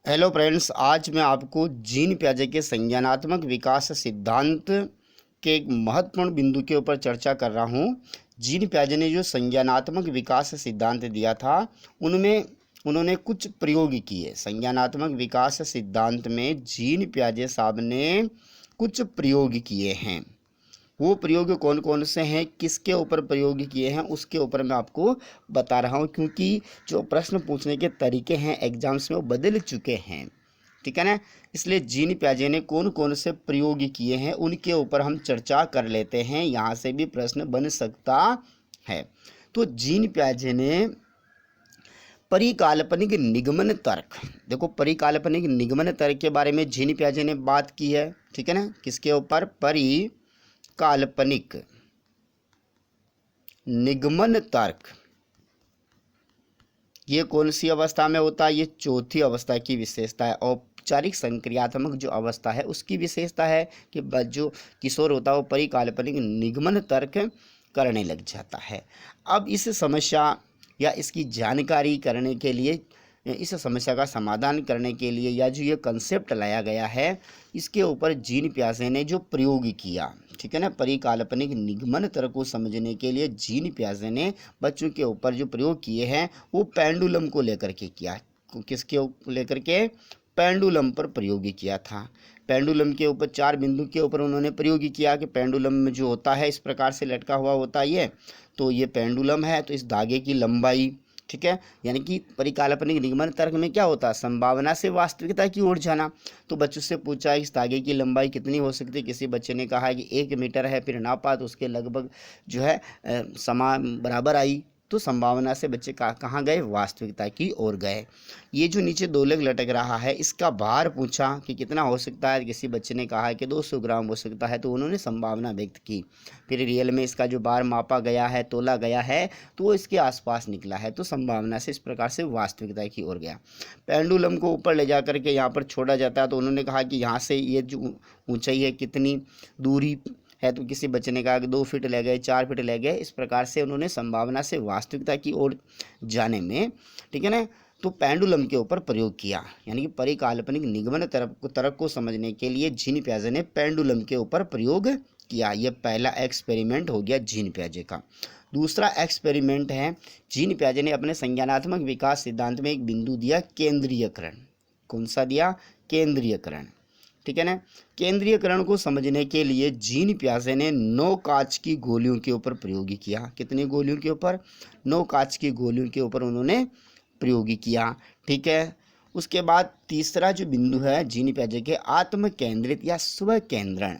Hello friends, आज मैं आपको जीन पियाजे के संज्ञानात्मक विकास सिद्धांत के एक महत्वपूर्ण बिंदु के ऊपर चर्चा कर रहा हूँ। जीन पियाजे ने जो संज्ञानात्मक विकास सिद्धांत दिया था उनमें उन्होंने कुछ प्रयोग किए। संज्ञानात्मक विकास सिद्धांत में जीन पियाजे साहब ने कुछ प्रयोग किए हैं। वो प्रयोग कौन कौन से हैं, किसके ऊपर प्रयोग किए हैं, उसके ऊपर मैं आपको बता रहा हूँ, क्योंकि जो प्रश्न पूछने के तरीके हैं एग्जाम्स में वो बदल चुके हैं। ठीक है ना। इसलिए जीन पियाजे ने कौन कौन से प्रयोग किए हैं उनके ऊपर हम चर्चा कर लेते हैं। यहाँ से भी प्रश्न बन सकता है। तो जीन पियाजे ने परिकाल्पनिक निगमन तर्क, देखो परिकाल्पनिक निगमन तर्क के बारे में जीन पियाजे ने बात की है। ठीक है ना। किसके ऊपर? काल्पनिक निगमन तर्क। ये कौन सी अवस्था में होता है? ये चौथी अवस्था की विशेषता है। औपचारिक संक्रियात्मक जो अवस्था है उसकी विशेषता है कि जो किशोर होता है वो परिकाल्पनिक निगमन तर्क करने लग जाता है। अब इस समस्या या इसकी जानकारी करने के लिए, इस समस्या का समाधान करने के लिए, या जो ये कंसेप्ट लाया गया है इसके ऊपर जीन पियाजे ने जो प्रयोग किया, ठीक है ना, परिकाल्पनिक निगमन तर्क को समझने के लिए जीन पियाजे ने बच्चों के ऊपर जो प्रयोग किए हैं वो पेंडुलम को लेकर के किया। किसके लेकर के? पेंडुलम पर प्रयोग किया था। पेंडुलम के ऊपर 4 बिंदु के ऊपर उन्होंने प्रयोग किया कि पेंडुलम में जो होता है इस प्रकार से लटका हुआ होता है ये, तो ये पेंडुलम है, तो इस धागे की लंबाई, ठीक है, यानी कि परिकाल्पनिक निगमन तर्क में क्या होता है? संभावना से वास्तविकता की ओर जाना। तो बच्चों से पूछा इस धागे की लंबाई कितनी हो सकती है? किसी बच्चे ने कहा कि 1 मीटर है, फिर नापा तो उसके लगभग जो है समान बराबर आई। तो संभावना से बच्चे कहाँ गए? वास्तविकता की ओर गए। ये जो नीचे दोलक लटक रहा है इसका भार पूछा कि कितना हो सकता है? किसी बच्चे ने कहा कि 200 ग्राम हो सकता है, तो उन्होंने संभावना व्यक्त की। फिर रियल में इसका जो भार मापा गया है, तोला गया है, तो वो इसके आसपास निकला है। तो संभावना से इस प्रकार से वास्तविकता की ओर गया। पेंडुलम को ऊपर ले जा करके यहाँ पर छोड़ा जाता है, तो उन्होंने कहा कि यहाँ से ये जो ऊंचाई है कितनी दूरी है, तो किसी बच्चे ने कहा कि 2 फीट ले गए, 4 फीट ले गए। इस प्रकार से उन्होंने संभावना से वास्तविकता की ओर जाने में, ठीक है ना, तो पेंडुलम के ऊपर प्रयोग किया। यानी कि परिकाल्पनिक निगमन तर्क को समझने के लिए जीन पियाजे ने पेंडुलम के ऊपर प्रयोग किया। यह पहला एक्सपेरिमेंट हो गया जीन पियाजे का। दूसरा एक्सपेरिमेंट है, जीन पियाजे ने अपने संज्ञानात्मक विकास सिद्धांत में एक बिंदु दिया, केंद्रीयकरण। कौन सा दिया? केंद्रीयकरण। ठीक है ना। केंद्रीयकरण को समझने के लिए जीन पियाजे ने 9 कांच की गोलियों के ऊपर प्रयोग किया। कितनी गोलियों के ऊपर? 9 कांच की गोलियों के ऊपर उन्होंने प्रयोग किया। ठीक है। उसके बाद तीसरा जो बिंदु है जीन पियाजे के, आत्म केंद्रित या स्व केंद्रण।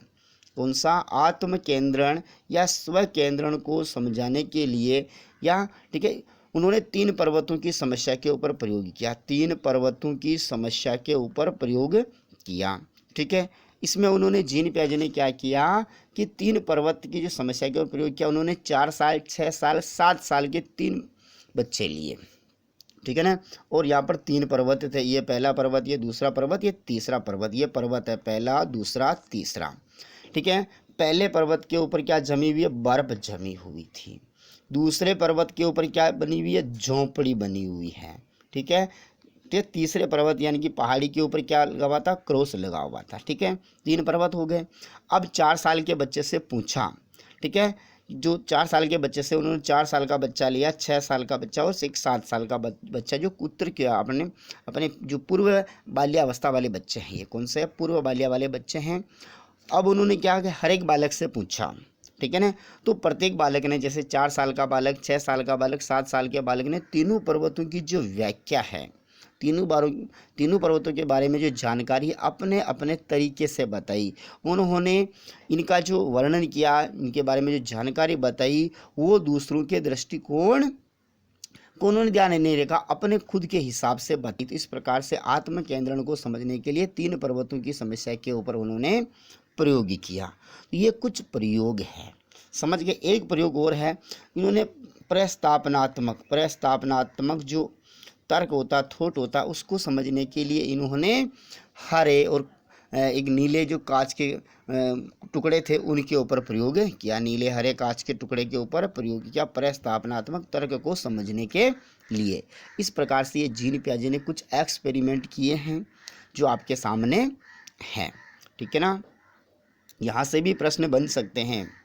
कौन सा? आत्म केंद्रण या स्व केंद्रण को समझाने के लिए, या ठीक है, उन्होंने 3 पर्वतों की समस्या के ऊपर प्रयोग किया। 3 पर्वतों की समस्या के ऊपर प्रयोग किया। ठीक है। इसमें उन्होंने जीन पियाजे ने क्या किया कि 3 पर्वत की जो समस्या के ऊपर प्रयोग किया, उन्होंने 4 साल, 6 साल, 7 साल के 3 बच्चे लिए। ठीक है ना। और यहाँ पर 3 पर्वत थे, ये पहला पर्वत, ये दूसरा पर्वत, ये तीसरा पर्वत। ये पर्वत है पहला, दूसरा, तीसरा। ठीक है। पहले पर्वत के ऊपर क्या जमी हुई है? बर्फ जमी हुई थी। दूसरे पर्वत के ऊपर क्या बनी हुई है? झोंपड़ी बनी हुई है। ठीक है। तो तीसरे पर्वत यानी कि पहाड़ी के ऊपर क्या लगा हुआ था? क्रॉस लगा हुआ था। ठीक है। 3 पर्वत हो गए। अब 4 साल के बच्चे से पूछा, ठीक है, जो 4 साल के बच्चे से उन्होंने 4 साल का बच्चा लिया, 6 साल का बच्चा और 7 साल का बच्चा, जो कुत्र किया अपने जो पूर्व बाल्यावस्था वाले बच्चे हैं। ये कौन से? पूर्व बाल्या वाले बच्चे हैं। अब उन्होंने क्या किया? हर एक बालक से पूछा। ठीक है ना। तो प्रत्येक बालक ने, जैसे 4 साल का बालक, 6 साल का बालक, 7 साल के बालक ने तीनों पर्वतों की जो व्याख्या है, तीनों पर्वतों के बारे में जो जानकारी अपने अपने तरीके से बताई। उन्होंने इनका जो वर्णन किया, इनके बारे में जो जानकारी बताई, वो दूसरों के दृष्टिकोण को उन्होंने ध्यान नहीं रखा, अपने खुद के हिसाब से बताई। तो इस प्रकार से आत्म केंद्रण को समझने के लिए 3 पर्वतों की समस्या के ऊपर उन्होंने प्रयोग किया। तो ये कुछ प्रयोग है, समझ गए। एक प्रयोग और है, इन्होंने प्रस्तावनात्मक जो तर्क होता, थॉट होता, उसको समझने के लिए इन्होंने हरे और एक नीले जो कांच के टुकड़े थे उनके ऊपर प्रयोग किया, नीले हरे कांच के टुकड़े के ऊपर प्रयोग किया प्रस्तावनात्मक तर्क को समझने के लिए। इस प्रकार से ये जीन पियाजे ने कुछ एक्सपेरिमेंट किए हैं जो आपके सामने हैं। ठीक है ना, यहाँ से भी प्रश्न बन सकते हैं।